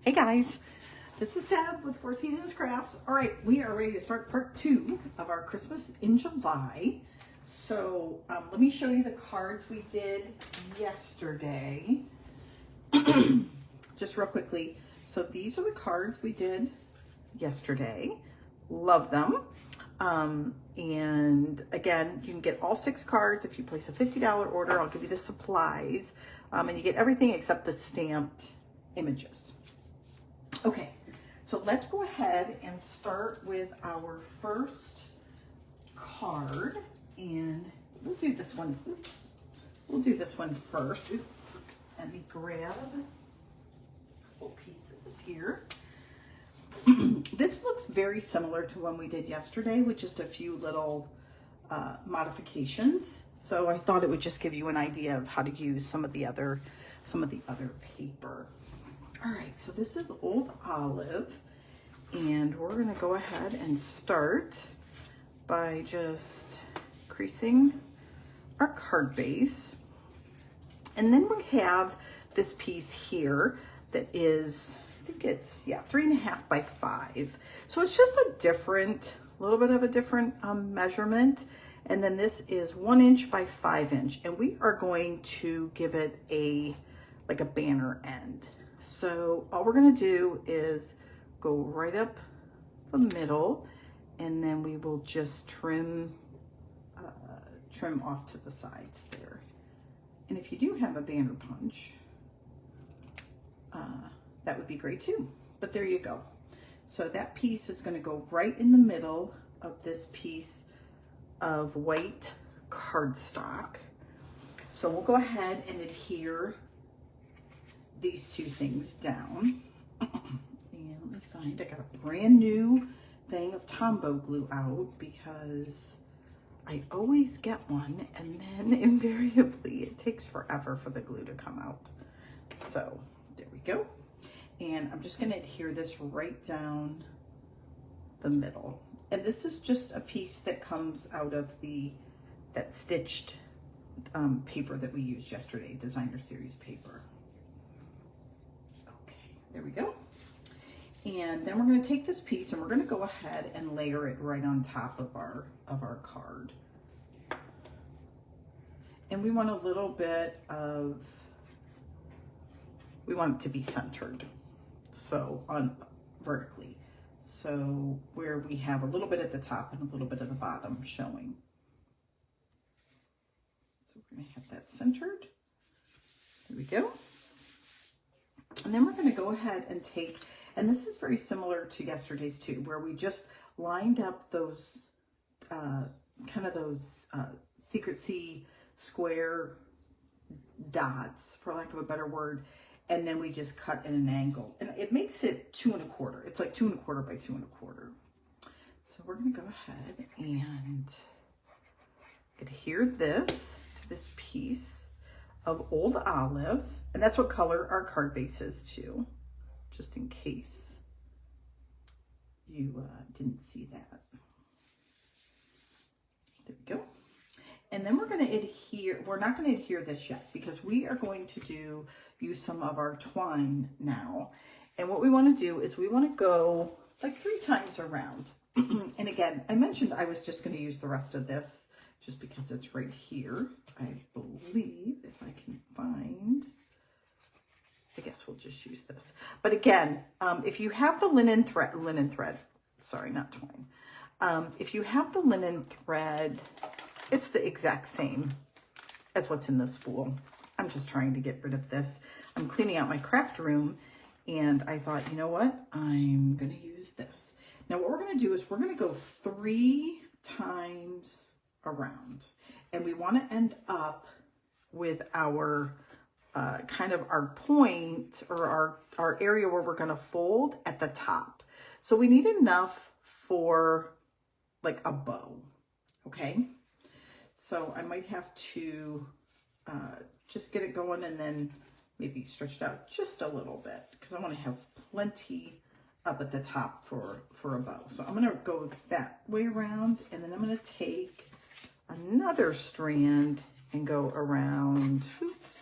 Hey guys, this is Deb with Four Seasons Crafts. All right, we are ready to start part 2 of our Christmas in July. So let me show you the cards we did yesterday. Just real quickly. So these are the cards we did yesterday. Love them. And again, you can get all 6 cards if you place a $50 order. I'll give you the supplies. And you get everything except the stamped images. Okay, so let's go ahead and start with our first card, and we'll do this one. Oops. We'll do this one first. Oops. Let me grab little pieces here. This looks very similar to one we did yesterday with just a few little modifications. So I thought it would just give you an idea of how to use some of the other paper. All right, so this is Old Olive, and we're gonna go ahead and start by just creasing our card base. And then we have this piece here that is, I think it's, 3.5 by 5. So it's just a little bit of a different measurement. And then this is 1 inch by 5 inch. And we are going to give it like a banner end. So all we're gonna do is go right up the middle, and then we will just trim off to the sides there. And if you do have a banner punch, that would be great too. But there you go. So that piece is gonna go right in the middle of this piece of white cardstock. So we'll go ahead and adhere these two things down. And let me find, I got a brand new thing of Tombow glue out because I always get one and then invariably it takes forever for the glue to come out. So there we go. And I'm just gonna adhere this right down the middle. And this is just a piece that comes out of that stitched paper that we used yesterday, Designer Series paper. There we go. And then we're going to take this piece and we're going to go ahead and layer it right on top of our card. And we want a little bit we want it to be centered. So vertically. So where we have a little bit at the top and a little bit at the bottom showing. So we're going to have that centered. There we go. And then we're going to go ahead and take, and this is very similar to yesterday's too, where we just lined up those, secrecy square dots, for lack of a better word, and then we just cut at an angle. And it makes it 2 1/4. It's like 2 1/4 by 2 1/4. So we're going to go ahead and adhere this to this piece of Old Olive, and that's what color our card base is too, just in case you didn't see that. There we go. And then we're going to adhere, we're not going to adhere this yet because we are going to use some of our twine now. And what we want to do is we want to go like 3 times around. And again, I mentioned I was just going to use the rest of this just because it's right here. I believe, if I can find, I guess we'll just use this. But again, if you have the linen thread, sorry, not twine. If you have the linen thread, it's the exact same as what's in the spool. I'm just trying to get rid of this. I'm cleaning out my craft room, and I thought, you know what? I'm going to use this. Now, what we're going to do is we're going to go 3 times around, and we want to end up with our kind of our point or our area where we're going to fold at the top. So we need enough for like a bow. Okay, so I might have to just get it going and then maybe stretch it out just a little bit because I want to have plenty up at the top for a bow. So I'm going to go that way around, and then I'm going to take another strand and go around. Oops.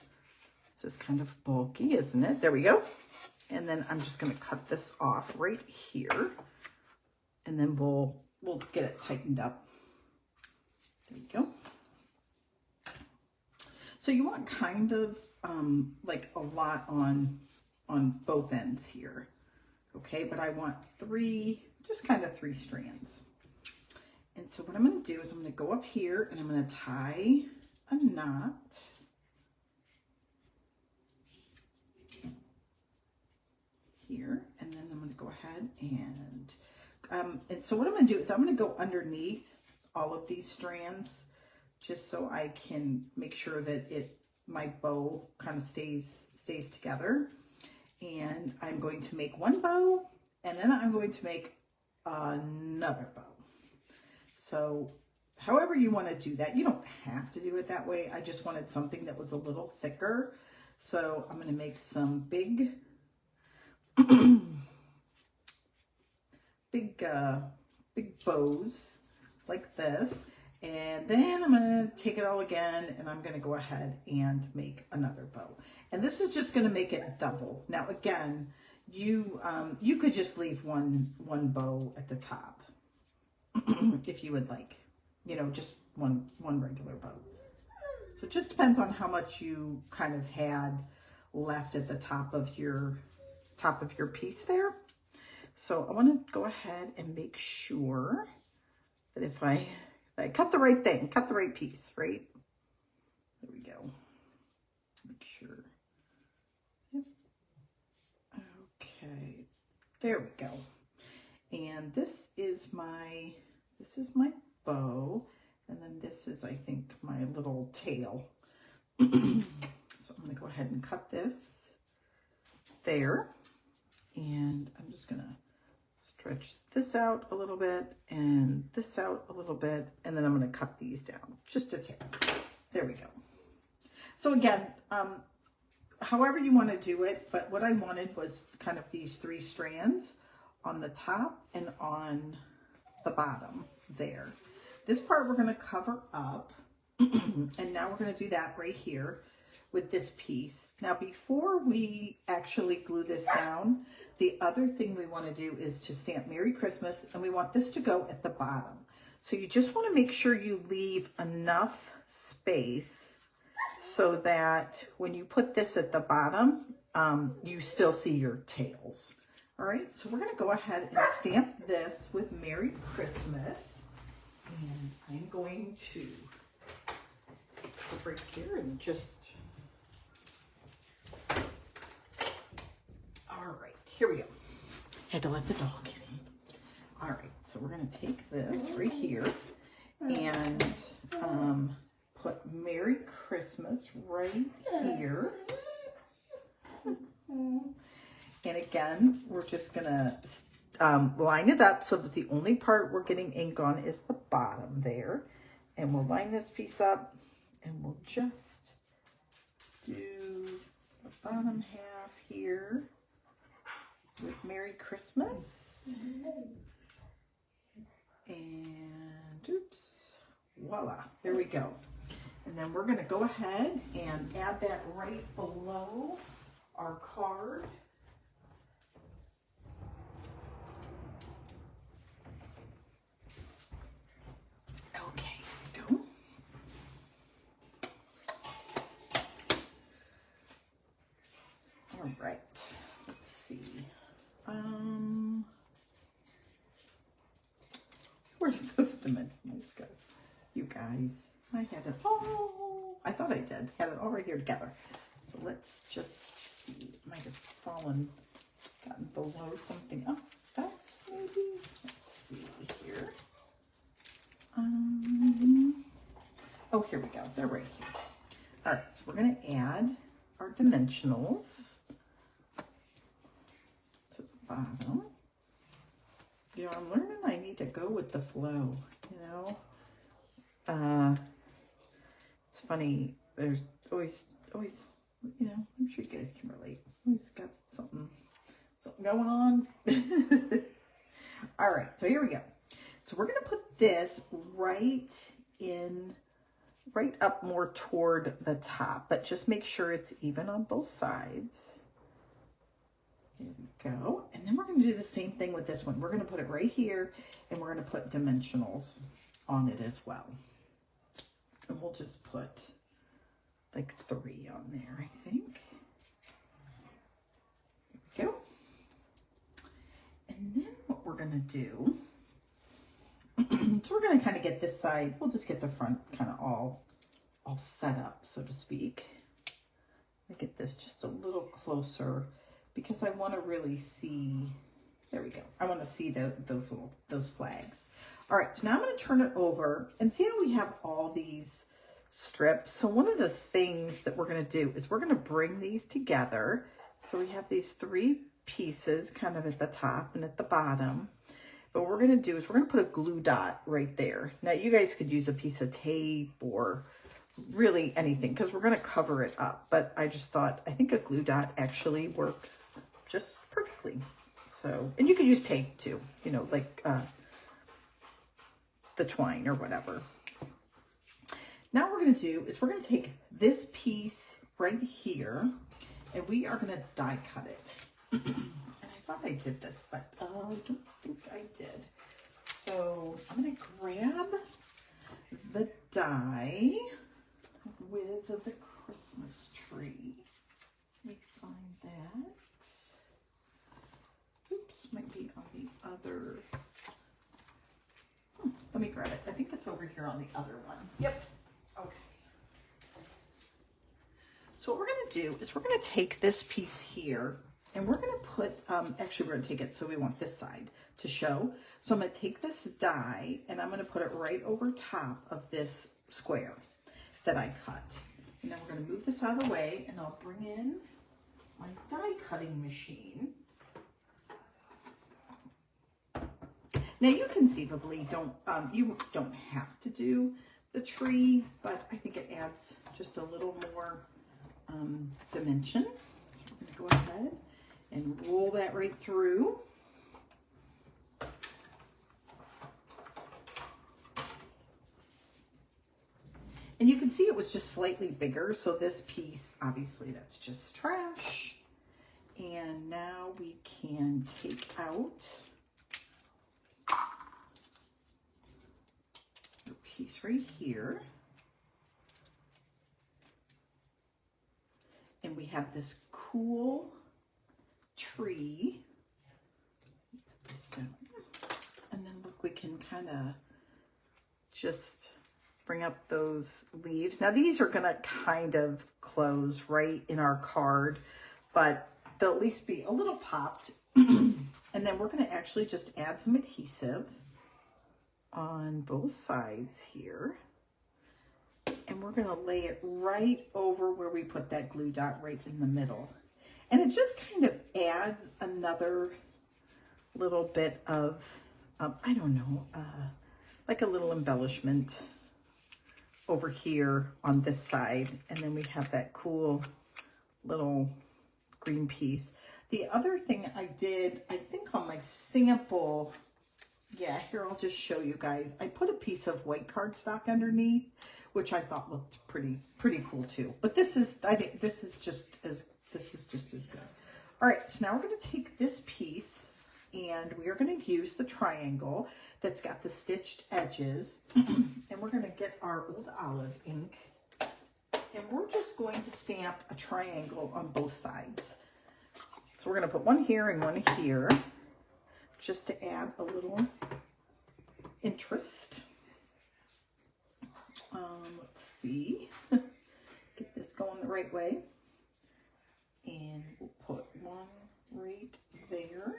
This is kind of bulky, isn't it? There we go. And then I'm just going to cut this off right here. And then we'll get it tightened up. There we go. So you want kind of like a lot on both ends here. Okay, but I want just kind of 3 strands. And so what I'm going to do is I'm going to go up here and I'm going to tie a knot. Here, and then I'm going to go ahead and so what I'm going to do is I'm going to go underneath all of these strands just so I can make sure that my bow kind of stays together. And I'm going to make one bow and then I'm going to make another bow. So however you want to do that, you don't have to do it that way. I just wanted something that was a little thicker. So I'm going to make some big big bows like this, and then I'm going to take it all again and I'm going to go ahead and make another bow, and this is just going to make it double. Now again, you could just leave one bow at the top if you would like, you know, just one regular bow. So it just depends on how much you kind of had left at the top of your piece there. So I want to go ahead and make sure that if I cut the right thing, cut the right piece, right? There we go. Make sure. Yep. Okay. There we go. And this is my bow, and then this is, I think, my little tail. So I'm going to go ahead and cut this there. And I'm just going to stretch this out a little bit and this out a little bit. And then I'm going to cut these down just a tad. There we go. So again, however you want to do it, but what I wanted was kind of these 3 strands on the top and on the bottom there. This part we're going to cover up. And now we're going to do that right here with this piece. Now, before we actually glue this down, the other thing we want to do is to stamp Merry Christmas, and we want this to go at the bottom. So you just want to make sure you leave enough space so that when you put this at the bottom, you still see your tails. All right, so we're going to go ahead and stamp this with Merry Christmas. And I'm going to go right here and just... All right, here we go. Had to let the dog in. All right, so we're going to take this right here and put Merry Christmas right here. And again, we're just going to line it up so that the only part we're getting ink on is the bottom there. And we'll line this piece up and we'll just do the bottom half here with Merry Christmas. And oops, voila, there we go. And then we're going to go ahead and add that right below our card. Okay, here we go. All right, let's see. Where's those dimensionals go? You guys, I had it all. I thought I did. Had it all right here together. So let's just see. It might have gotten below something. Oh, that's maybe. Let's see here. Oh, here we go. They're right here. All right, so we're going to add our dimensionals to the bottom. You know, I'm learning I need to go with the flow, you know. It's funny, there's always, you know, I'm sure you guys can relate. Always got something going on. All right, so here we go. So we're going to put this right up more toward the top, but just make sure it's even on both sides. There we go. And then we're going to do the same thing with this one. We're going to put it right here, and we're going to put dimensionals on it as well. And we'll just put like 3 on there, I think. There we go. And then what we're going to do, so we're going to kind of get this side, we'll just get the front kind of all set up, so to speak. I get this just a little closer because I want to really see, there we go. I want to see those flags. All right, so now I'm going to turn it over and see how we have all these strips. So one of the things that we're going to do is we're going to bring these together. So we have these 3 pieces kind of at the top and at the bottom. But what we're going to do is we're going to put a glue dot right there. Now you guys could use a piece of tape or really anything because we're going to cover it up. But I just thought, I think a glue dot actually works just perfectly. So, and you could use tape too, you know, like the twine or whatever. Now what we're going to do is we're going to take this piece right here and we are going to die cut it. And I thought I did this, but I don't think I did. So I'm going to grab the die with the Christmas tree. Let me find that. Oops, might be on the other. Let me grab it. I think it's over here on the other one. Yep. Okay. So what we're going to do is we're going to take this piece here and we're going to put, actually we're going to take it so we want this side to show. So I'm going to take this die and I'm going to put it right over top of this square that I cut. And then we're going to move this out of the way and I'll bring in my die cutting machine. Now you conceivably you don't have to do the tree, but I think it adds just a little more dimension. So we're going to go ahead and roll that right through. And you can see it was just slightly bigger. So this piece, obviously that's just trash. And now we can take out the piece right here. And we have this cool tree. Put this down. And then look, we can kind of just bring up those leaves. Now these are going to kind of close right in our card, but they'll at least be a little popped. And then we're going to actually just add some adhesive on both sides here. And we're going to lay it right over where we put that glue dot right in the middle. And it just kind of adds another little bit of, I don't know, like a little embellishment over here on this side. And then we have that cool little green piece. The other thing I did, I think on my sample, yeah, here, I'll just show you guys. I put a piece of white cardstock underneath, which I thought looked pretty cool too. But this is, I think this is just as good. All right, so now we're going to take this piece and we are going to use the triangle that's got the stitched edges. And we're going to get our Old Olive ink and we're just going to stamp a triangle on both sides. So we're going to put one here and one here just to add a little interest. Let's see, get this going the right way. And we'll put one right there.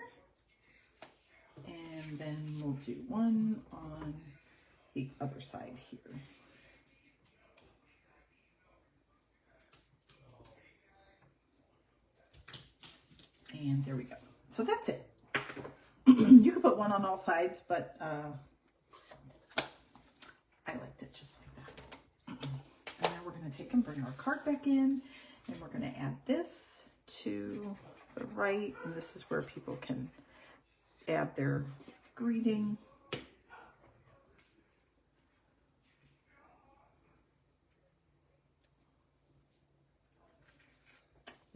And then we'll do one on the other side here. And there we go. So that's it. You could put one on all sides, but I liked it just like that. And now we're going to take and bring our card back in, and we're going to add this to the right, and this is where people can add their greeting. There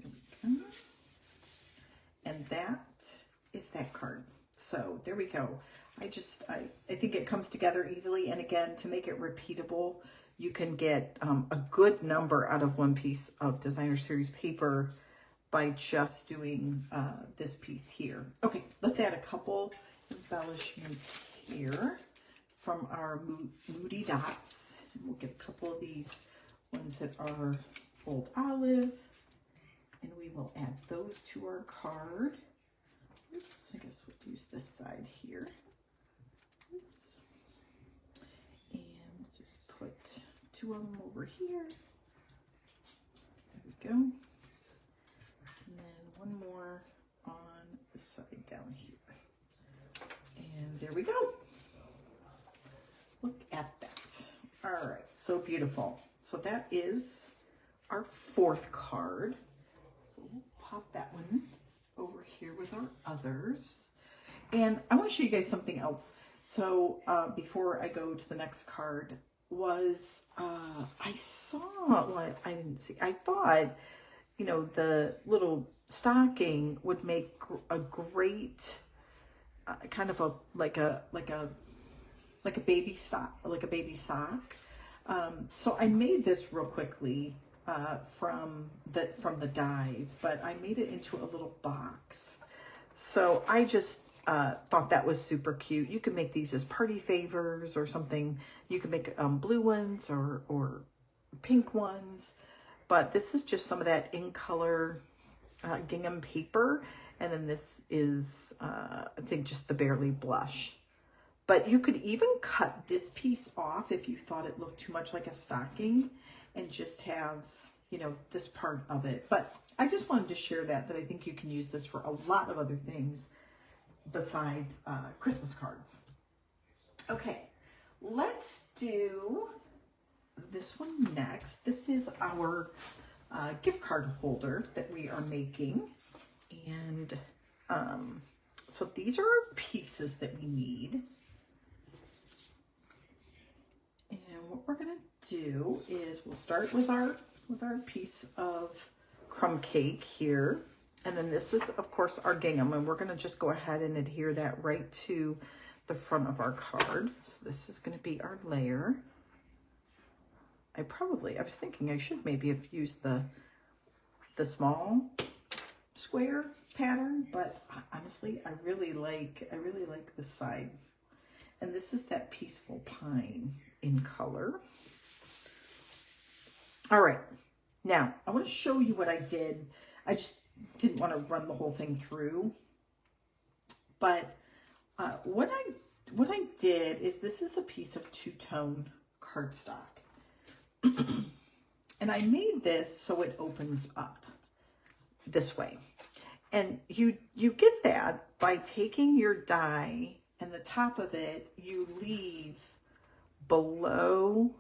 we go. And that is that card. So there we go. I think it comes together easily. And again, to make it repeatable, you can get a good number out of one piece of Designer Series paper by just doing this piece here. Okay, let's add a couple embellishments here from our Moody Dots. And we'll get a couple of these ones that are Old Olive, and we will add those to our card. Oops, I guess we'll use this side here. Oops. And just put 2 of them over here. There we go. And then one more on the side down here. And there we go. Look at that. All right, so beautiful. So that is our 4th card. So we'll pop that one over here with our others. And I want to show you guys something else. So before I go to the next card was, I saw what I didn't see. I thought, you know, the little stocking would make a great kind of like a baby sock. So I made this real quickly from the dies, but I made it into a little box. So I just thought that was super cute. You can make these as party favors or something. You can make blue ones or pink ones, but this is just some of that in color gingham paper. And then this is, I think, just the Barely Blush. But you could even cut this piece off if you thought it looked too much like a stocking and just have, you know, this part of it. But I just wanted to share that I think you can use this for a lot of other things besides Christmas cards. Okay, let's do this one next. This is our gift card holder that we are making. And so these are our pieces that we need. And what we're gonna do is we'll start with our piece of crumb cake here. And then this is, of course, our gingham, and we're gonna just go ahead and adhere that right to the front of our card. So this is gonna be our layer. I was thinking I should maybe have used the small square pattern, but honestly, I really like this side. And this is that Peaceful Pine in color. All right, now I want to show you what I did. I just didn't want to run the whole thing through, but what I did is, this is a piece of two-tone cardstock, and I made this so it opens up this way. And you get that by taking your die, and the top of it you leave below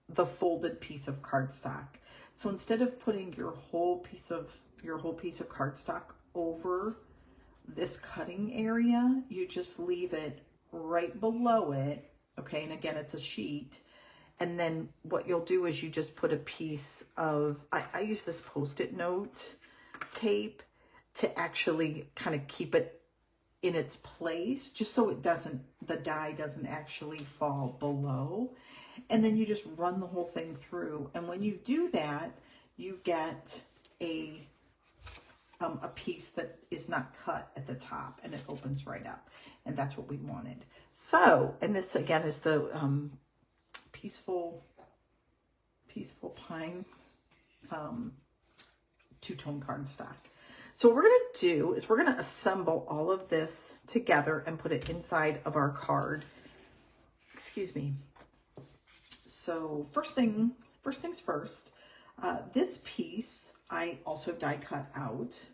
the folded piece of cardstock. So instead of putting your whole piece of cardstock over this cutting area, you just leave it right below it. Okay, and again, it's a sheet. And then what you'll do is you just put a piece of, I use this Post-it note tape to actually kind of keep it in its place, just so the die doesn't actually fall below. And then you just run the whole thing through. And when you do that, you get a piece that is not cut at the top, and it opens right up. And that's what we wanted. So, and this again is the Peaceful Pine two-tone cardstock. So what we're going to do is we're going to assemble all of this together and put it inside of our card. Excuse me. So first things first, this piece I also die cut out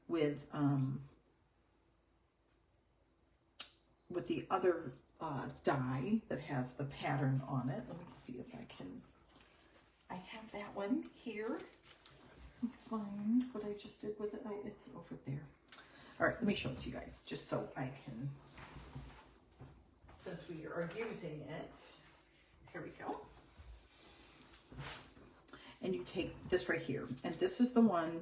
with the other die that has the pattern on it. Let me see if I have that one here. Let me find what I just did with it. Oh, it's over there. All right, let me show it to you guys, just so I can, since we are using it. Here we go. And you take this right here, and this is the one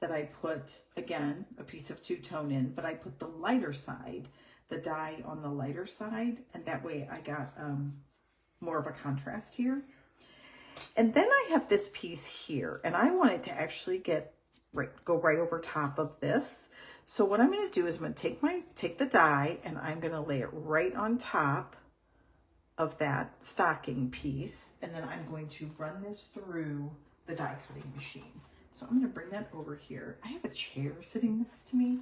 that I put, again, a piece of two-tone in, but I put the lighter side, the dye on the lighter side, and that way I got more of a contrast here. And then I have this piece here, and I want it to actually go right over top of this. So what I'm going to do is I'm going to take the dye, and I'm going to lay it right on top of that stocking piece, and then I'm going to run this through the die cutting machine. So I'm going to bring that over here. I have a chair sitting next to me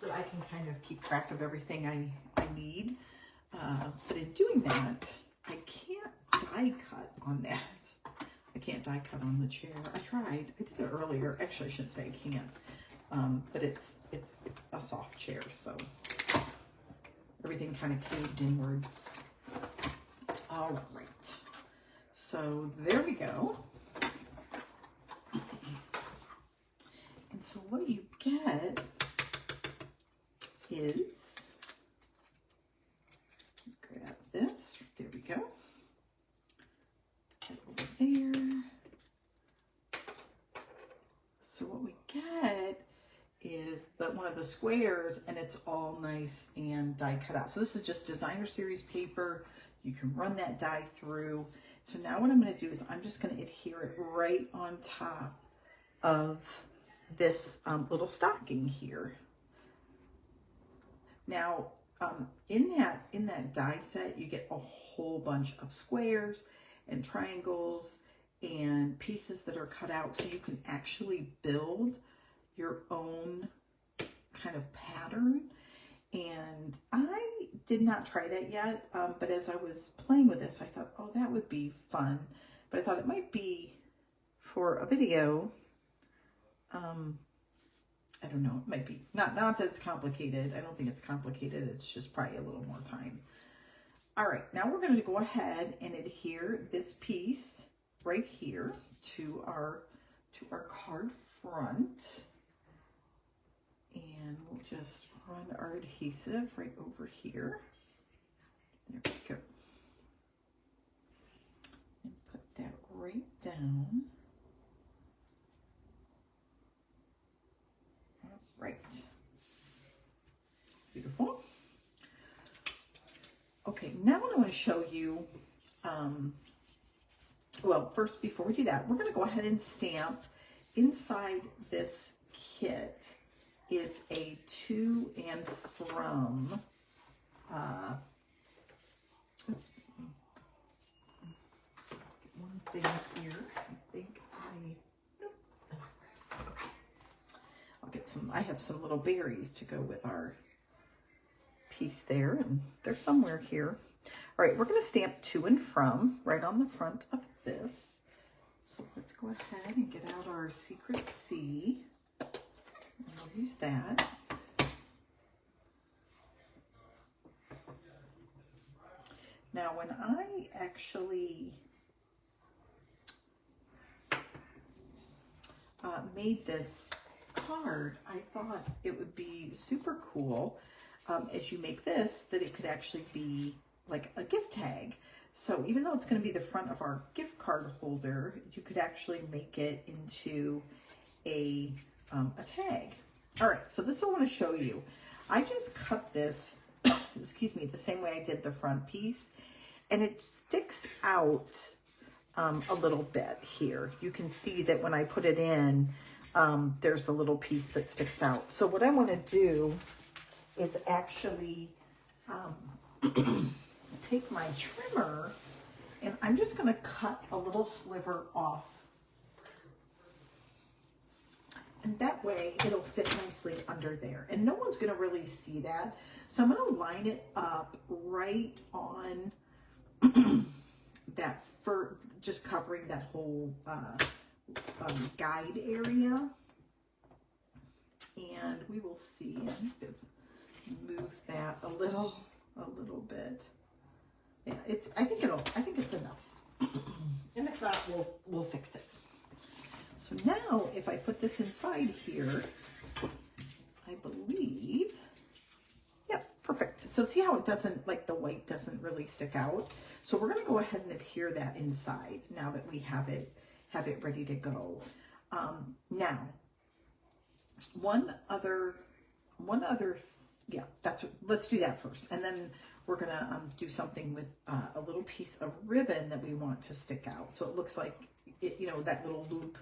so that I can kind of keep track of everything I need. But in doing that, I can't die cut on that. I can't die cut on the chair. I tried. I did it earlier. Actually, I shouldn't say I can't. But it's a soft chair, so everything kind of caved inward. All right. So there we go. And so what you get is, grab this. There we go. Put that over there. So what we get is one of the squares, and it's all nice and die cut out. So this is just designer series paper. You can run that die through. So now what I'm going to do is I'm just going to adhere it right on top of this little stocking here. Now, in that die set, you get a whole bunch of squares and triangles and pieces that are cut out, so you can actually build your own kind of pattern. And I did not try that yet, but as I was playing with this, I thought, oh, that would be fun. But I thought it might be for a video. I don't know, it might be. Not that it's complicated. I don't think it's complicated. It's just probably a little more time. All right, now we're going to go ahead and adhere this piece right here to our card front. And we'll just run our adhesive right over here. There we go. And put that right down. All right. Beautiful. Okay, now what I want to show you, well, first, before we do that, we're going to go ahead and stamp. Inside this kit is a to and from, oops, one thing here, I think I'll get some, I have some little berries to go with our piece there, and they're somewhere here. All right, we're going to stamp to and from right on the front of this. So let's go ahead and get out our Secret C. We'll use that. Now, when I actually made this card, I thought it would be super cool as you make this, that it could actually be like a gift tag. So even though it's going to be the front of our gift card holder, you could actually make it into a tag. All right, so this I want to show you. I just cut this, excuse me, the same way I did the front piece, and it sticks out a little bit here. You can see that when I put it in, there's a little piece that sticks out. So what I want to do is actually take my trimmer, and I'm just going to cut a little sliver off. And that way it'll fit nicely under there. And no one's going to really see that. So I'm going to line it up right on that, for just covering that whole guide area. And we will see. I need to move that a little bit. Yeah, I think it's enough. And if not, we'll fix it. So now if I put this inside here, I believe, yep, perfect. So see how it doesn't, like the white doesn't really stick out. So we're going to go ahead and adhere that inside now that we have it ready to go. Now, one other, yeah, let's do that first. And then we're gonna do something with a little piece of ribbon that we want to stick out. So it looks like, it, you know, that little loop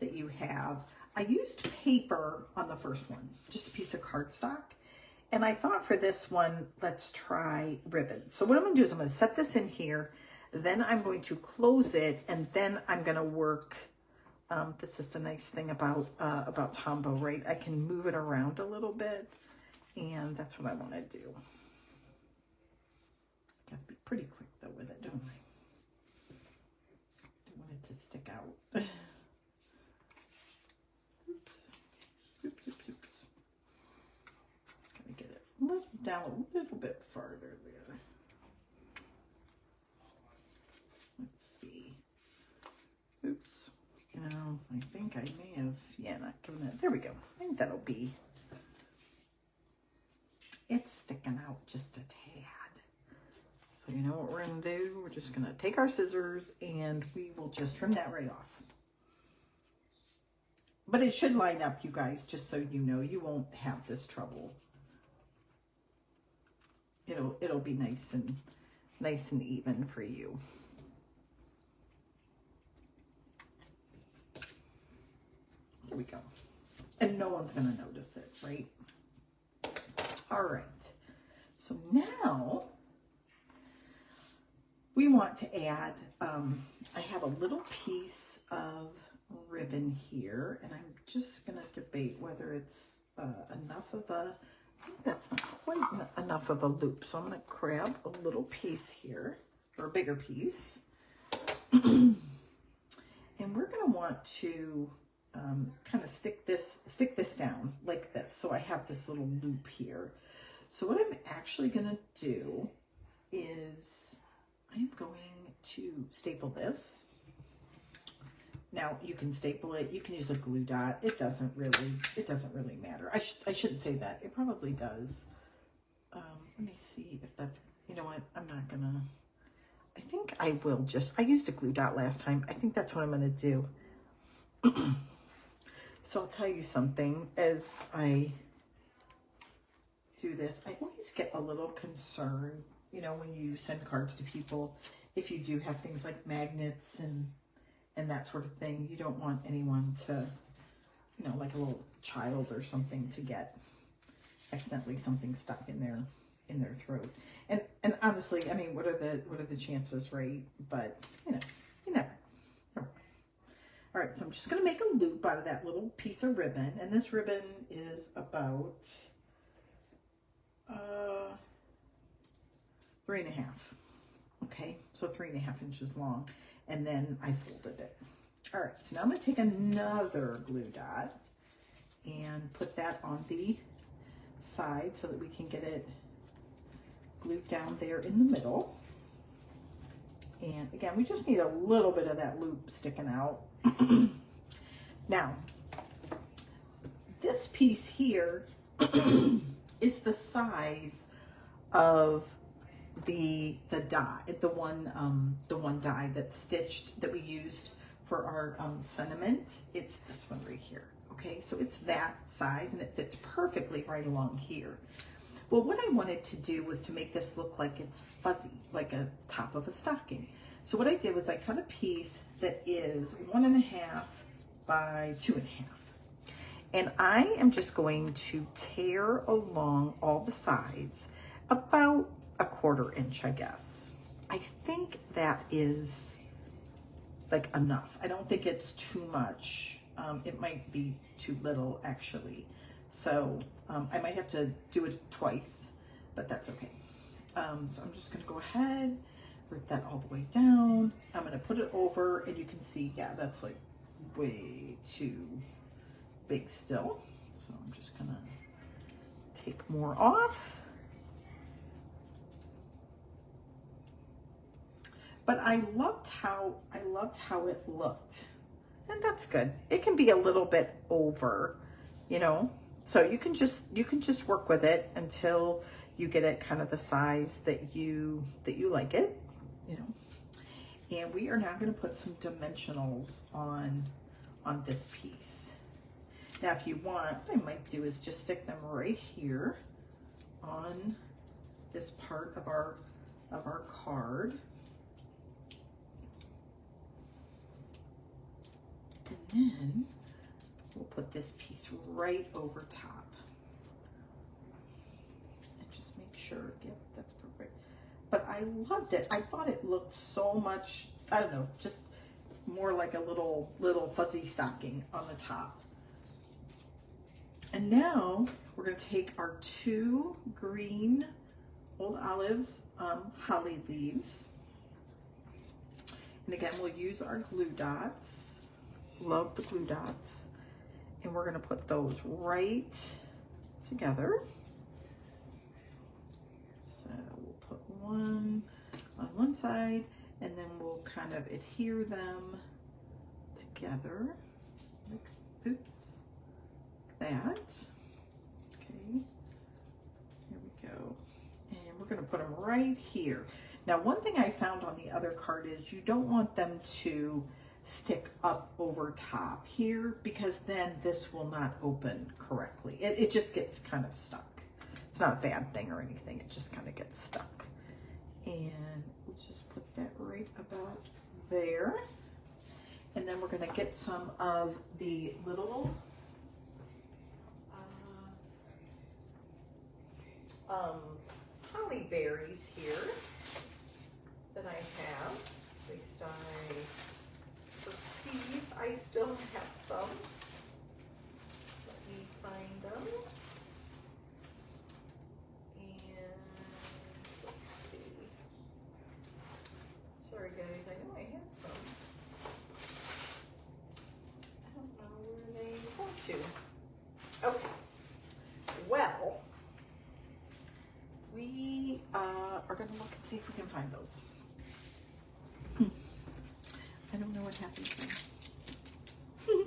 that you have. I used paper on the first one, just a piece of cardstock. And I thought for this one, let's try ribbon. So what I'm gonna do is I'm gonna set this in here, then I'm going to close it, and then I'm gonna work, this is the nice thing about Tombow, right? I can move it around a little bit, and that's what I wanna do. Gotta be pretty quick though with it, don't I? Don't want it to stick out. Oops, oops, oops, oops. Gotta get it down a little bit farther there. Let's see. Oops. You know, I think I may have, yeah, not given it. There we go. I think that'll be. It's sticking out just a tad. So you know what we're going to do? We're just going to take our scissors and we will just trim that right off. But it should line up, you guys, just so you know. You won't have this trouble. It'll be nice and even for you. There we go. And no one's going to notice it, right? All right. So now we want to add, I have a little piece of ribbon here, and I'm just going to debate whether it's enough of a, I think that's not quite enough of a loop. So I'm going to grab a little piece here, or a bigger piece. And we're going to want to kind of stick this down like this. So I have this little loop here. So what I'm actually going to do is I'm going to staple this. Now you can staple it. You can use a glue dot. It doesn't really matter. I shouldn't say that. It probably does. Let me see if that's, you know what? I'm not gonna, I think I will just, I used a glue dot last time. I think that's what I'm gonna do. So I'll tell you something, as I do this, I always get a little concerned, you know, when you send cards to people, if you do have things like magnets and that sort of thing, you don't want anyone to, you know, like a little child or something to get accidentally something stuck in their throat. And honestly, I mean, what are the chances, right? But you know, you never. All right, so I'm just going to make a loop out of that little piece of ribbon, and this ribbon is about 3.5. Okay, so 3.5 inches long, and then I folded it. All right, so now I'm going to take another glue dot and put that on the side so that we can get it glued down there in the middle. And again, we just need a little bit of that loop sticking out. Now, this piece here is the size of the die, the one die that's stitched that we used for our sentiment. It's this one right here. Okay, so it's that size and it fits perfectly right along here. Well, what I wanted to do was to make this look like it's fuzzy, like a top of a stocking. So what I did was I cut a piece that is 1.5 by 2.5. And I am just going to tear along all the sides about 1/4 inch, I guess. I think that is like enough. I don't think it's too much. It might be too little actually. So I might have to do it twice, but that's okay. So I'm just gonna go ahead, rip that all the way down. I'm gonna put it over and you can see, yeah, that's like way too big still. So I'm just gonna take more off. But I loved how it looked. And that's good. It can be a little bit over, you know. So you can just work with it until you get it kind of the size that you like it, you know. And we are now going to put some dimensionals on this piece. Now, if you want, what I might do is just stick them right here on this part of our card. And then we'll put this piece right over top. And just make sure, yep, that's perfect. But I loved it. I thought it looked so much, I don't know, just more like a little fuzzy stocking on the top. And now we're going to take our 2 green Old Olive holly leaves. And again, we'll use our glue dots. Love the glue dots. And we're going to put those right together. So we'll put one on one side, and then we'll kind of adhere them together. Oops. That. Okay. Here we go. And we're going to put them right here. Now, one thing I found on the other card is you don't want them to stick up over top here, because then this will not open correctly. It just gets kind of stuck. It's not a bad thing or anything. It just kind of gets stuck. And we'll just put that right about there. And then we're going to get some of the little holly berries here that I have. At least I perceive I still have some. Let me find them. And let's see. Sorry guys, I know I had some. I don't know where they go to. Okay. Well, we are going to look and see if we can find those. I don't know what happened here.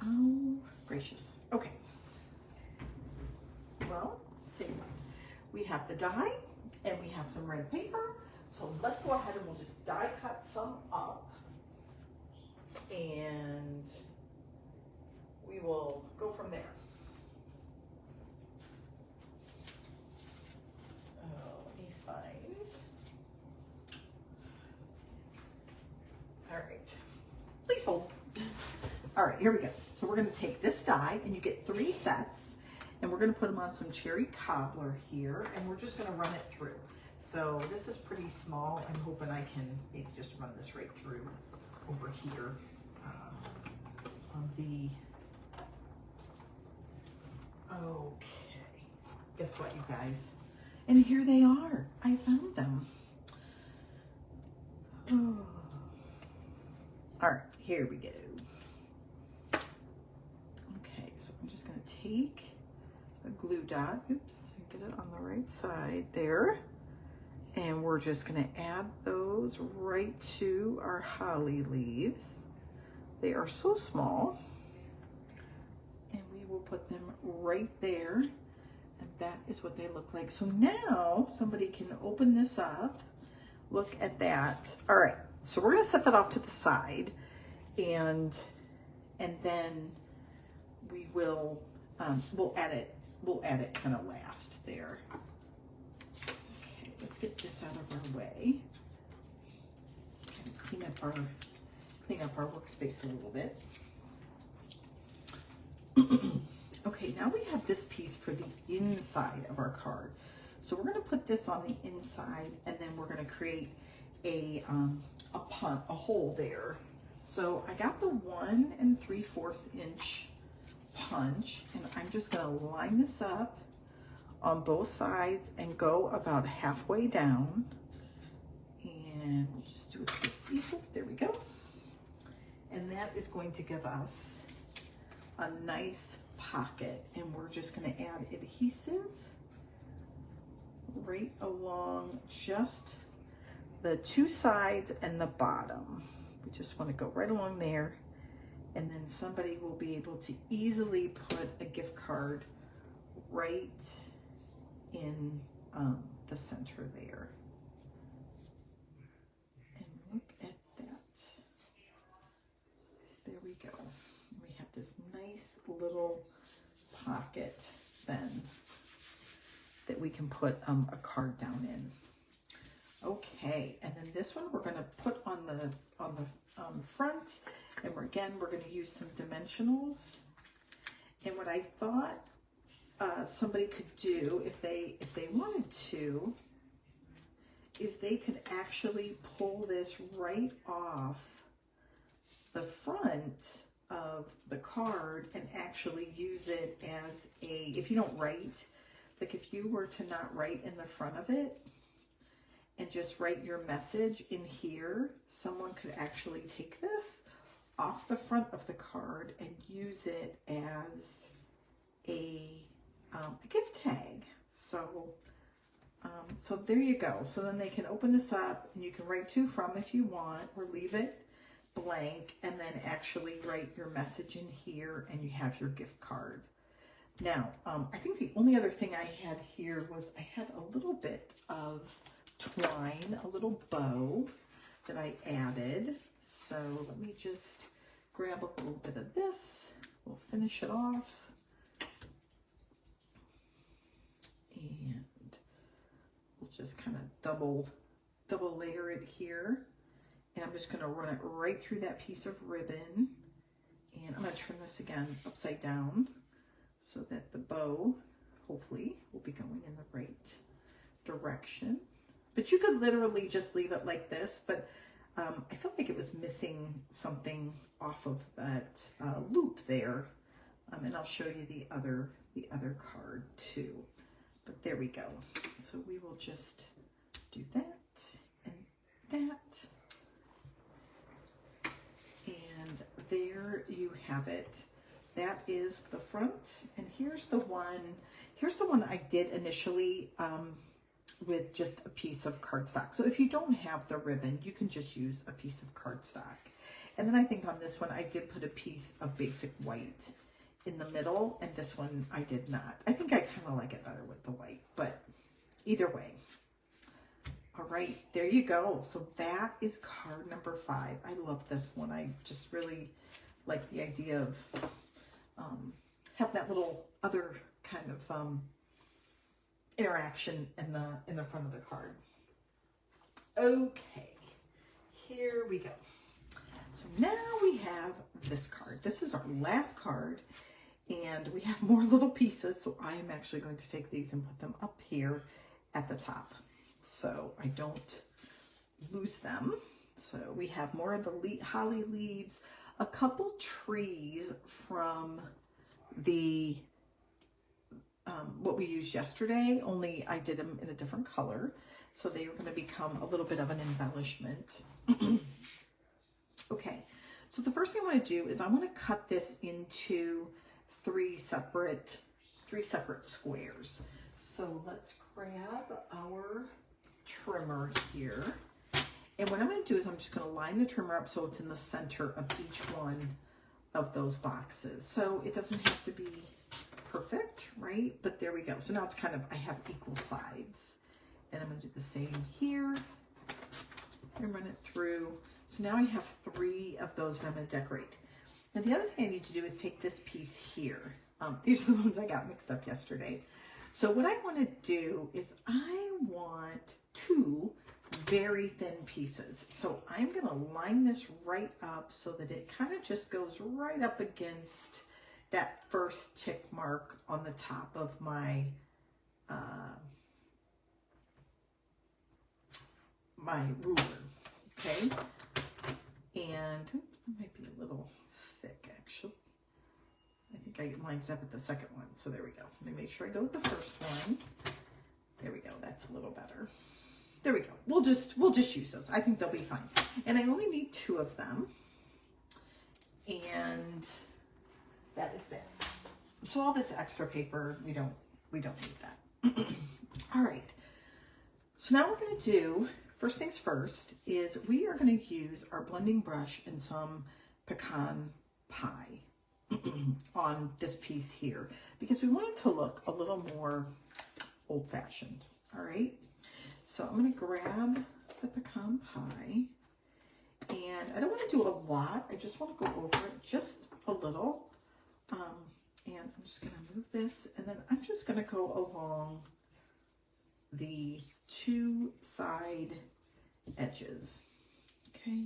Oh, gracious. Okay. Well, tell you what. We have the die and we have some red paper. So let's go ahead and we'll just die cut some up. And we will go from there. Let me find. All right, please hold. All right, here we go. So we're gonna take this die, and you get 3 sets, and we're gonna put them on some cherry cobbler here, and we're just gonna run it through. So this is pretty small. I'm hoping I can maybe just run this right through over here on the, okay. Guess what, you guys? And here they are. I found them. Oh. All right, here we go. Okay, so I'm just gonna take a glue dot, oops, get it on the right side there. And we're just gonna add those right to our holly leaves. They are so small. And we will put them right there. And that is what they look like. So now somebody can open this up. Look at that. All right, so we're gonna set that off to the side, and then we will we'll add it kind of last there. Okay, let's get this out of our way. Kind of clean up our workspace a little bit. Okay, now we have this piece for the inside of our card. So we're going to put this on the inside, and then we're going to create a hole there. So I got the 1 3/4 inch punch, and I'm just going to line this up on both sides and go about halfway down. And we'll just do it equal. There we go. And that is going to give us a nice pocket, and we're just going to add adhesive right along just the 2 sides and the bottom. We just want to go right along there, and then somebody will be able to easily put a gift card right in the center there. And look at that. go. We have this nice little pocket then that we can put a card down in. Okay, and then this one we're going to put on the front, and we're going to use some dimensionals. And what I thought somebody could do if they wanted to is they could actually pull this right off the front of the card and actually use it as a, if you don't write, like if you were to not write in the front of it and just write your message in here, someone could actually take this off the front of the card and use it as a gift tag. So there you go. So then they can open this up and you can write to, from if you want, or leave it blank and then actually write your message in here and you have your gift card. Now, I think the only other thing I had here was I had a little bit of twine, a little bow that I added. So let me just grab a little bit of this. We'll finish it off. And we'll just kind of double layer it here. And I'm just going to run it right through that piece of ribbon. And I'm going to turn this again upside down so that the bow, hopefully, will be going in the right direction. But you could literally just leave it like this, but I felt like it was missing something off of that loop there. And I'll show you the other card too. But there we go. So we will just do that and that. And there you have it. That is the front. And here's the one I did initially with just a piece of cardstock. So if you don't have the ribbon, you can just use a piece of cardstock. And then I think on this one, I did put a piece of basic white in the middle, and this one I did not. I think I kind of like it better with the white, but either way. All right, there you go. So that is card number 5. I love this one. I just really like the idea of having that little other kind of interaction in the front of the card. Okay, here we go. So now we have this card. This is our last card, and we have more little pieces, so I am actually going to take these and put them up here at the top so I don't lose them. So we have more of the holly leaves, a couple trees from the what we used yesterday, only I did them in a different color, so they are going to become a little bit of an embellishment. Okay, so the first thing I want to do is I want to cut this into three separate squares. So let's grab our trimmer here, and what I'm going to do is I'm just going to line the trimmer up so it's in the center of each one of those boxes. So it doesn't have to be perfect, right? But there we go. So now it's kind of, I have equal sides, and I'm going to do the same here and run it through. So now I have 3 of those that I'm going to decorate. Now the other thing I need to do is take this piece here. These are the ones I got mixed up yesterday. So what I want to do is I want 2 very thin pieces. So I'm going to line this right up so that it kind of just goes right up against that first tick mark on the top of my my ruler. Okay, and it might be a little thick actually. I think I lined it up at the second one. So there we go. Let me make sure I go with the first one. There we go. That's a little better. There we go. We'll just use those. I think they'll be fine. And I only need 2 of them. And that is that. So all this extra paper, we don't need that. All right. So now we're going to do, first things first, is we are going to use our blending brush and some pecan pie on this piece here, because we want it to look a little more old-fashioned. All right. So I'm going to grab the pecan pie, And I don't want to do a lot. I just want to go over it just a little. And I'm just going to move this, and then I'm just going to go along the two side edges. Okay.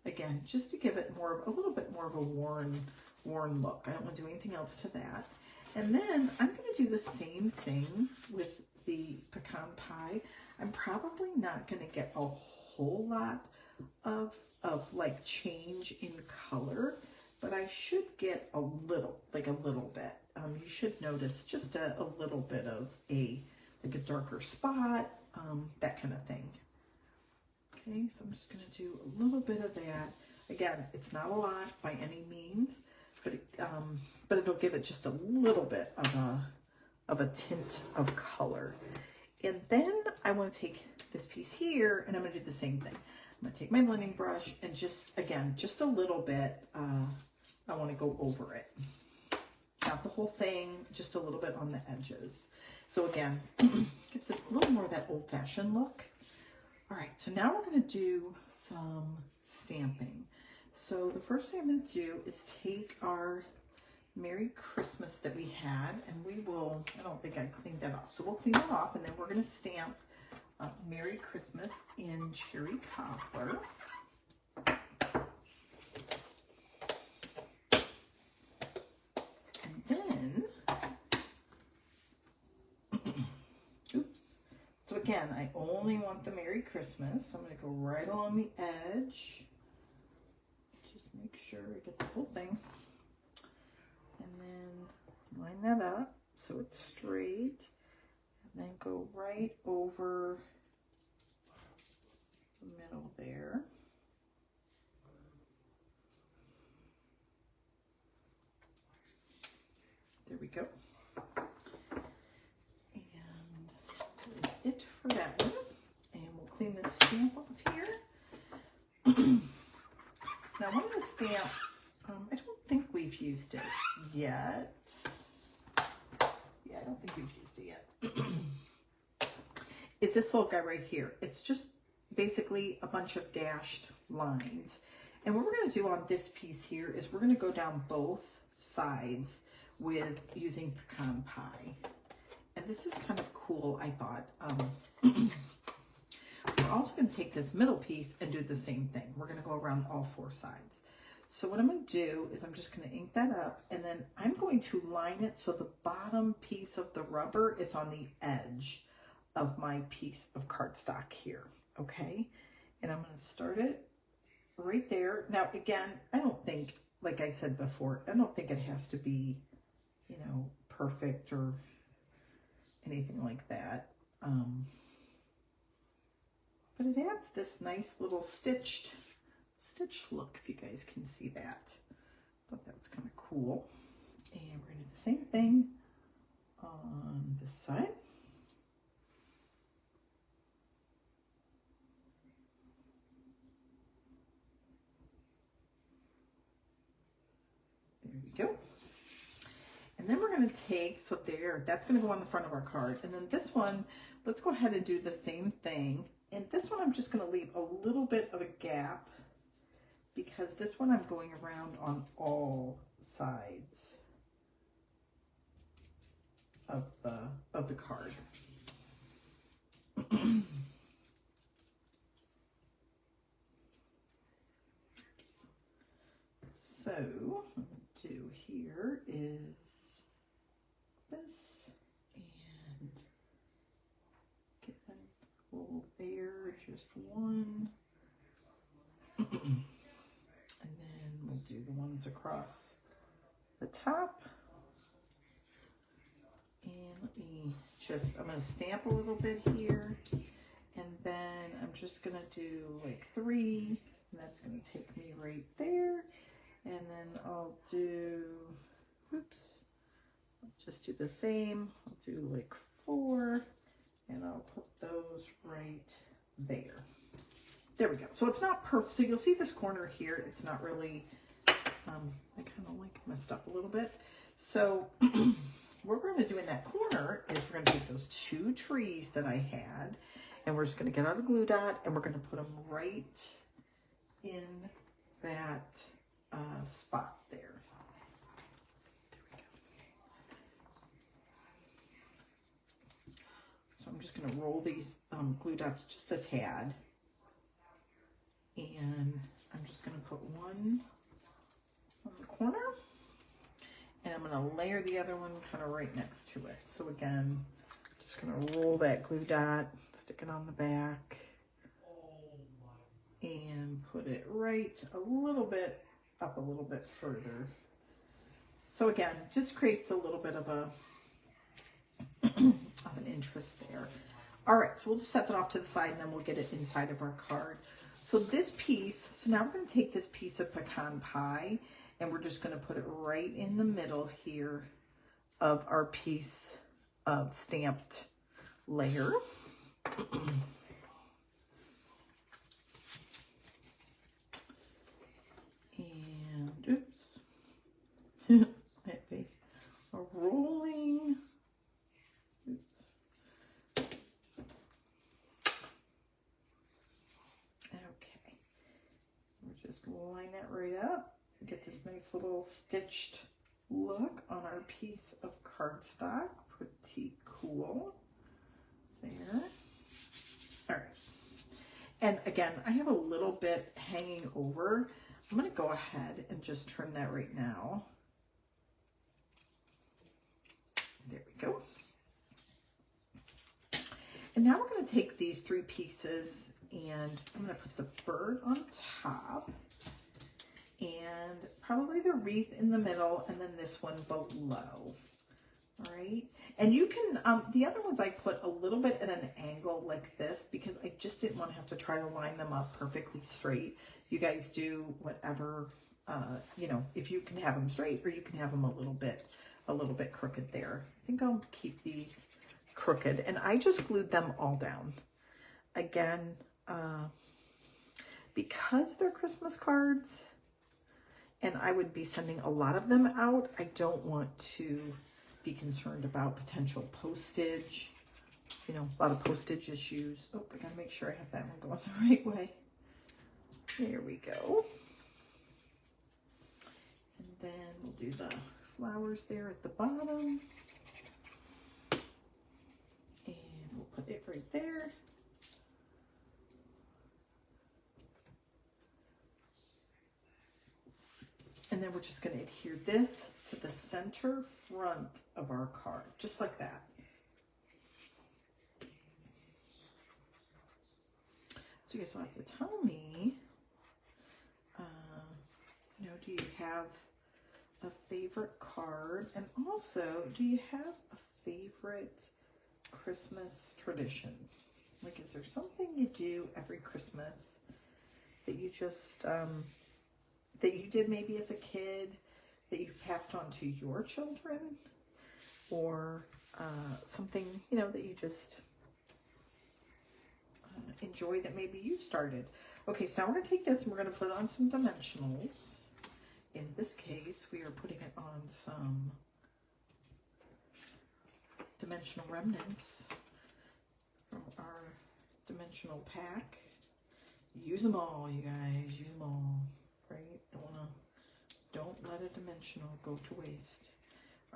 Again, just to give it a little bit more of a worn look. I don't want to do anything else to that. And then I'm going to do the same thing with the pecan pie. I'm probably not going to get a whole lot of like change in color, but I should get a little bit. You should notice just a little bit of like a darker spot, that kind of thing. Okay, so I'm just going to do a little bit of that. Again, it's not a lot by any means, but it'll give it just a little bit of a tint of color. And then I want to take this piece here, and I'm going to do the same thing. I'm going to take my blending brush and just a little bit, I want to go over it. Not the whole thing, just a little bit on the edges. So again, gives it a little more of that old-fashioned look. All right, so now we're going to do some stamping. So the first thing I'm going to do is take our Merry Christmas that we had, and we will, I don't think I cleaned that off. So we'll clean that off, and then we're going to stamp Merry Christmas in Cherry Cobbler. And then, oops. So again, I only want the Merry Christmas. So I'm going to go right along the edge. Just make sure I get the whole thing. And then line that up so it's straight. And then go right over the middle there. There we go. And that is it for that one. And we'll clean this stamp off here. Now one of the stamps, I don't think we've used it yet. Yeah, I don't think we've used it yet. Is this little guy right here. It's just basically a bunch of dashed lines. And what we're going to do on this piece here is we're going to go down both sides with using pecan pie. And this is kind of cool, I thought. We're also going to take this middle piece and do the same thing. We're going to go around all four sides. So what I'm going to do is I'm just going to ink that up, and then I'm going to line it so the bottom piece of the rubber is on the edge of my piece of cardstock here, okay? And I'm going to start it right there. Now, again, I don't think, like I said before, I don't think it has to be, you know, perfect or anything like that. But it adds this nice little stitched look, if you guys can see that. I thought that was kind of cool. And we're going to do the same thing on this side. There we go. And then we're going to take, so there, that's going to go on the front of our card. And then this one, let's go ahead and do the same thing. And this one, I'm just going to leave a little bit of a gap because this one I'm going around on all sides of the card. So what I'm going to do here is this, and get a little there, just one. And then we'll do the ones across the top. And let me just, I'm going to stamp a little bit here. And then I'm just going to do like 3. And that's going to take me right there. And then I'll do, oops, I'll just do the same. I'll do like 4. And I'll put those right there. There we go. So it's not perfect. So you'll see this corner here. It's not really, I kind of like messed up a little bit. So what we're going to do in that corner is we're going to take those 2 trees that I had, and we're just going to get out a glue dot, and we're going to put them right in that spot there. So I'm just going to roll these glue dots just a tad. And I'm just going to put one on the corner. And I'm going to layer the other one kind of right next to it. So again, just going to roll that glue dot, stick it on the back, and put it right a little bit up a little bit further. So again, just creates a little bit of a of an interest there. All right, so we'll just set that off to the side and then we'll get it inside of our card. So this piece, so now we're going to take this piece of pecan pie and we're just going to put it right in the middle here of our piece of stamped layer. And oops, a rolling. Oops. Okay, we'll just line that right up. Get this nice little stitched look on our piece of cardstock. Pretty cool. There. All right. And again, I have a little bit hanging over. I'm going to go ahead and just trim that right now. There we go. And now we're going to take these three pieces and I'm going to put the bird on top and probably the wreath in the middle and then this one below. All right. And you can, the other ones I put a little bit at an angle like this because I just didn't want to have to try to line them up perfectly straight. You guys do whatever, you know, if you can have them straight or you can have them a little bit crooked there. I think I'll keep these crooked and I just glued them all down. Again, because they're Christmas cards and I would be sending a lot of them out, I don't want to be concerned about potential postage, you know, a lot of postage issues. Oh, I gotta make sure I have that one going the right way. There we go. And then we'll do the flowers there at the bottom. And we'll put it right there. And then we're just going to adhere this to the center front of our card, just like that. So you guys will have to tell me, you know, do you have a favorite card? And also, do you have a favorite Christmas tradition? Like, is there something you do every Christmas that you just, that you did maybe as a kid that you've passed on to your children, or something, you know, that you just enjoy that maybe you started. Okay, so now we're going to take this and we're going to put it on some dimensionals. In this case, we are putting it on some dimensional remnants from our dimensional pack. Use them all, you guys, use them all. Right? Don't let a dimensional go to waste.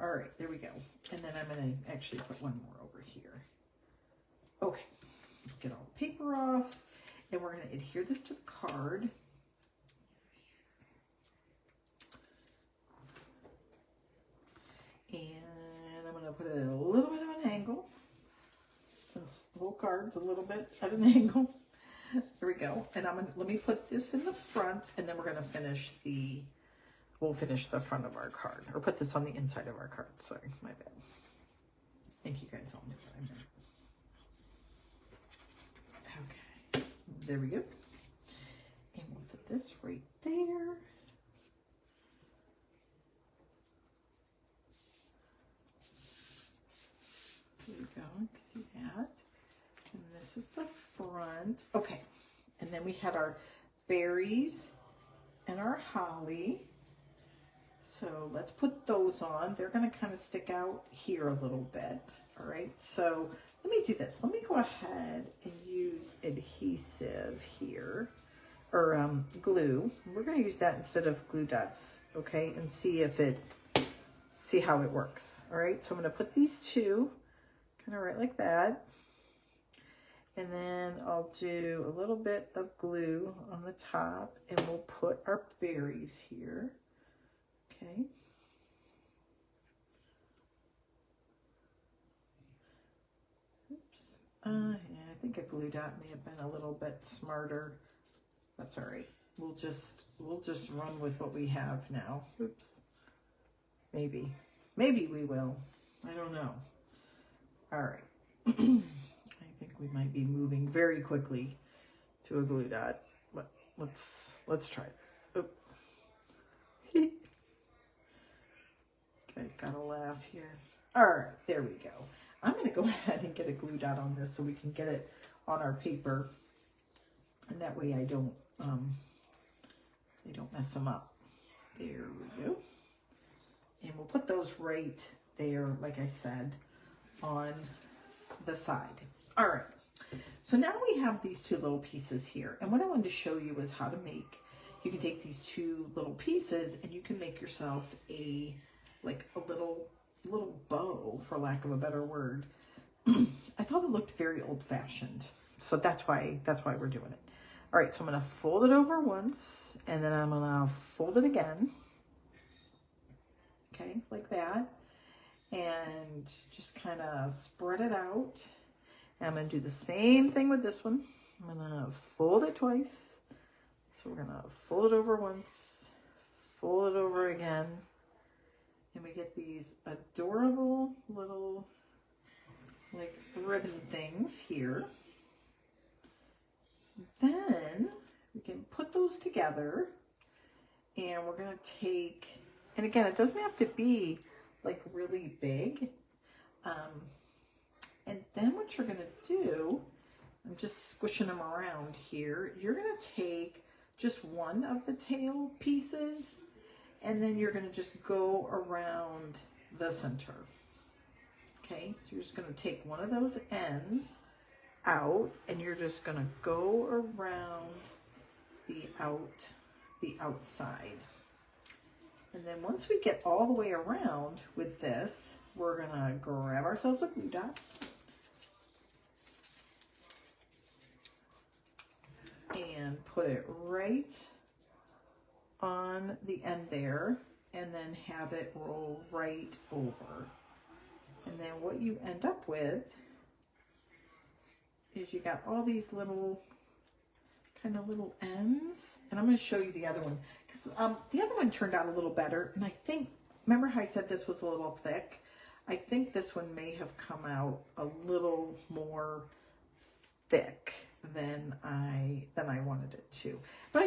All right, there we go. And then I'm going to actually put one more over here. Okay, get all the paper off, and we're going to adhere this to the card. And I'm going to put it at a little bit of an angle, since the whole card's a little bit at an angle. There we go. And let me put this in the front, and then we're going to finish we'll finish the front of our card, or put this on the inside of our card. Sorry, my bad. I think you guys all knew what I meant. Okay, there we go. And we'll set this right there. So there you go, you can see that. And this is the front. Okay, and then we had our berries and our holly. So let's put those on. They're going to kind of stick out here a little bit. All right, so let me do this. Let me go ahead and use adhesive here. or glue. We're going to use that instead of glue dots, okay, and see how it works. All right, so I'm going to put these two kind of right like that. And then I'll do a little bit of glue on the top, and we'll put our berries here. Okay. Oops. Yeah, I think a glue dot may have been a little bit smarter. That's all right. We'll just run with what we have now. Oops. Maybe we will. I don't know. All right. I think we might be moving very quickly to a glue dot, but let's try this. Oh. Guys gotta laugh here. All right, there we go. I'm gonna go ahead and get a glue dot on this so we can get it on our paper, and that way I don't mess them up. There we go. And we'll put those right there, like I said, on the side. All right, so now we have these two little pieces here, and what I wanted to show you is how to make, you can take these two little pieces and you can make yourself a little bow, for lack of a better word. I thought it looked very old-fashioned, so that's why we're doing it. All right, so I'm going to fold it over once, and then I'm going to fold it again. Okay, like that. And just kind of spread it out. And I'm going to do the same thing with this one. I'm going to fold it twice. So we're going to fold it over once, fold it over again. And we get these adorable little like ribbon things here. Then we can put those together, and we're going to take, and again, it doesn't have to be like really big. And then what you're going to do, I'm just squishing them around here. You're going to take just one of the tail pieces, and then you're going to just go around the center. Okay, so you're just going to take one of those ends out, and you're just going to go around the outside. And then once we get all the way around with this, we're going to grab ourselves a glue dot. And put it right on the end there, and then have it roll right over. And then what you end up with is you got all these little kind of little ends. And I'm going to show you the other one, because the other one turned out a little better. And I think, remember how I said this was a little thick? I think this one may have come out a little more thick than I wanted it to. But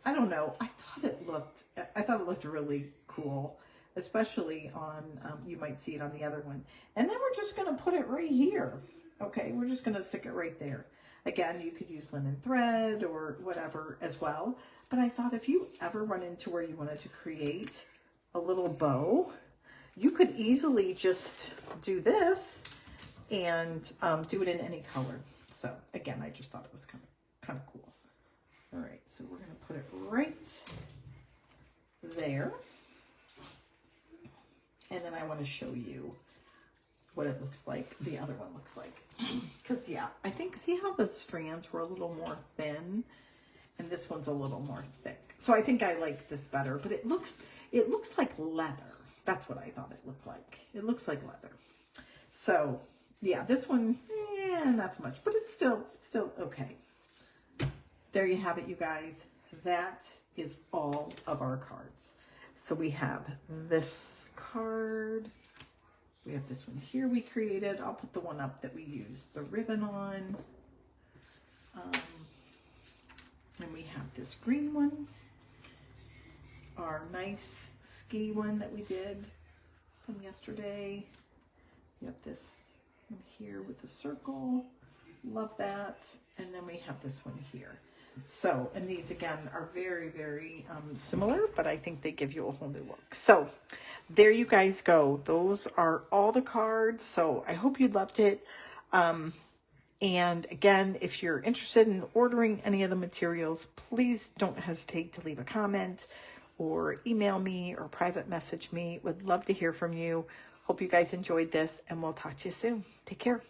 I don't know. I thought it looked really cool, especially on, you might see it on the other one. And then we're just going to put it right here. Okay, we're just going to stick it right there. Again, you could use linen thread or whatever as well. But I thought if you ever run into where you wanted to create a little bow, you could easily just do this and do it in any color. So again, I just thought it was kind of cool. All right, so we're going to put it right there. And then I want to show you what it looks like, the other one looks like. Because yeah, I think, see how the strands were a little more thin, and this one's a little more thick. So I think I like this better, but it looks like leather. That's what I thought it looked like. It looks like leather. So yeah, this one, not so much, but it's still okay. There you have it, you guys. That is all of our cards. So we have this card. We have this one here we created. I'll put the one up that we used the ribbon on. And we have this green one. Our nice ski one that we did from yesterday. We have this one here with the circle. Love that. And then we have this one here. So, and these again are very, very similar, but I think they give you a whole new look. So there you guys go. Those are all the cards. So I hope you loved it. And again, if you're interested in ordering any of the materials, please don't hesitate to leave a comment or email me or private message me. Would love to hear from you. Hope you guys enjoyed this, and we'll talk to you soon. Take care.